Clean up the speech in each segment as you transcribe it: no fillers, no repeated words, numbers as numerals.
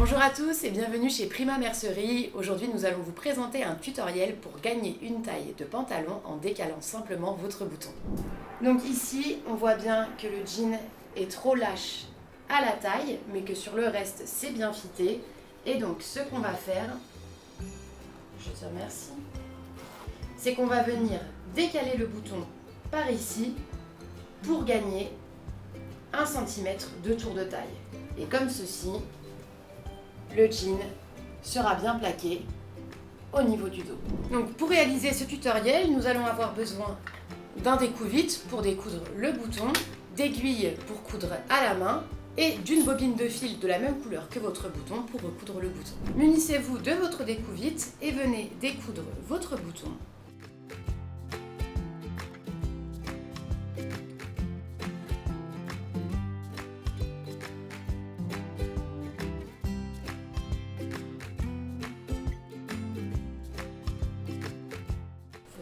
Bonjour à tous et bienvenue chez Prima Mercerie. Aujourd'hui nous allons vous présenter un tutoriel pour gagner une taille de pantalon en décalant simplement votre bouton. Donc ici on voit bien que le jean est trop lâche à la taille mais que sur le reste c'est bien fité. Et donc ce qu'on va faire, je te remercie, c'est qu'on va venir décaler le bouton par ici pour gagner 1 cm de tour de taille. Et comme ceci, le jean sera bien plaqué au niveau du dos. Donc pour réaliser ce tutoriel, nous allons avoir besoin d'un découvite pour découdre le bouton, d'aiguilles pour coudre à la main et d'une bobine de fil de la même couleur que votre bouton pour recoudre le bouton. Munissez-vous de votre découvite et venez découdre votre bouton.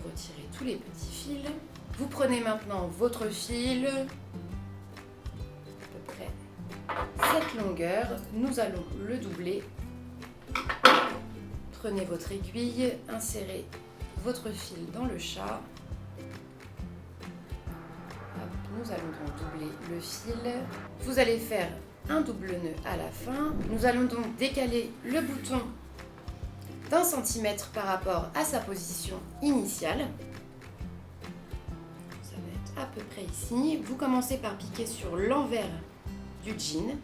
Retirez tous les petits fils. Vous prenez maintenant votre fil, à peu près cette longueur, nous allons le doubler. Prenez votre aiguille, insérez votre fil dans le chat. Hop, nous allons donc doubler le fil. Vous allez faire un double nœud à la fin. Nous allons donc décaler le bouton d'1 centimètre par rapport à sa position initiale. Ça va être à peu près ici. Vous commencez par piquer sur l'envers du jean.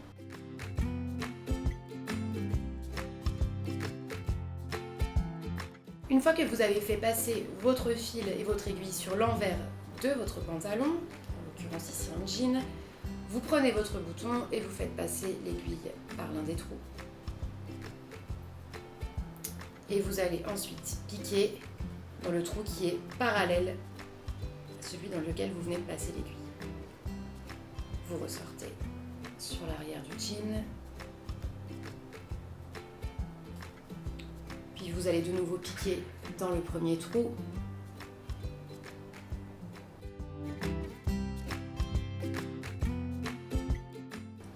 Une fois que vous avez fait passer votre fil et votre aiguille sur l'envers de votre pantalon, en l'occurrence ici un jean, vous prenez votre bouton et vous faites passer l'aiguille par l'un des trous. Et vous allez ensuite piquer dans le trou qui est parallèle à celui dans lequel vous venez de passer l'aiguille. Vous ressortez sur l'arrière du jean. Puis vous allez de nouveau piquer dans le premier trou.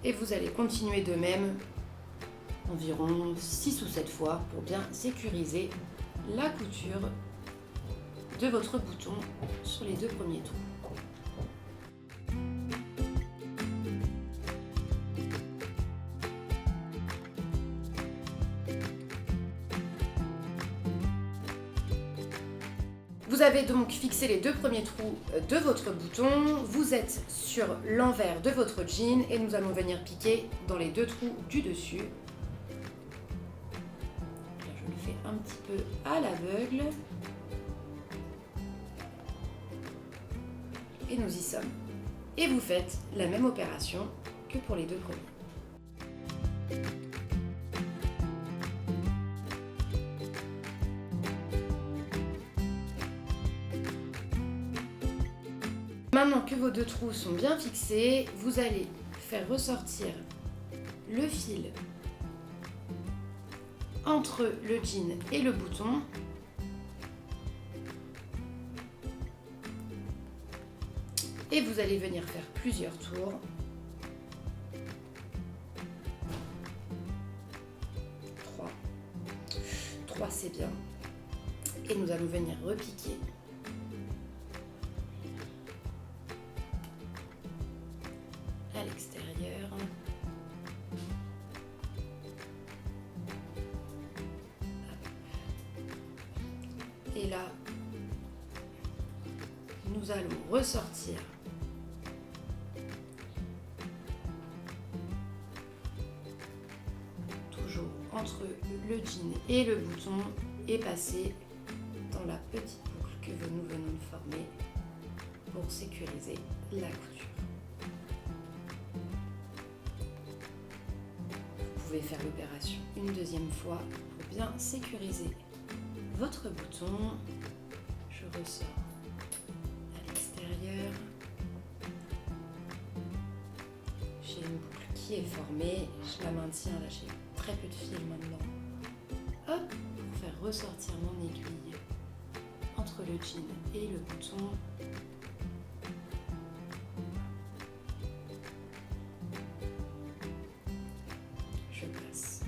Et vous allez continuer de même environ 6 ou 7 fois pour bien sécuriser la couture de votre bouton sur les 2 premiers trous. Vous avez donc fixé les 2 premiers trous de votre bouton, vous êtes sur l'envers de votre jean et nous allons venir piquer dans les 2 trous du dessus. Je le fais un petit peu à l'aveugle. Et nous y sommes. Et vous faites la même opération que pour les 2 premiers. Maintenant que vos 2 trous sont bien fixés, vous allez faire ressortir le fil entre le jean et le bouton. Et vous allez venir faire plusieurs tours. 3 c'est bien. Et nous allons venir repiquer. À l'extérieur. Et là, nous allons ressortir toujours entre le jean et le bouton et passer dans la petite boucle que nous venons de former pour sécuriser la couture. Vous pouvez faire l'opération une deuxième fois pour bien sécuriser votre bouton. Je ressors à l'extérieur. J'ai une boucle qui est formée. Je la maintiens, là j'ai très peu de fil maintenant. Hop, pour faire ressortir mon aiguille entre le jean et le bouton. Je passe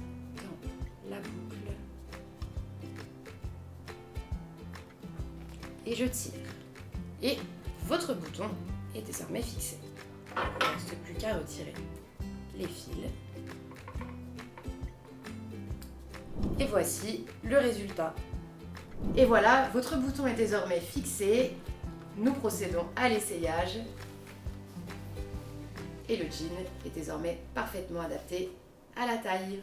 et je tire. Et votre bouton est désormais fixé. Il ne reste plus qu'à retirer les fils. Et voici le résultat. Et voilà, votre bouton est désormais fixé. Nous procédons à l'essayage. Et le jean est désormais parfaitement adapté à la taille.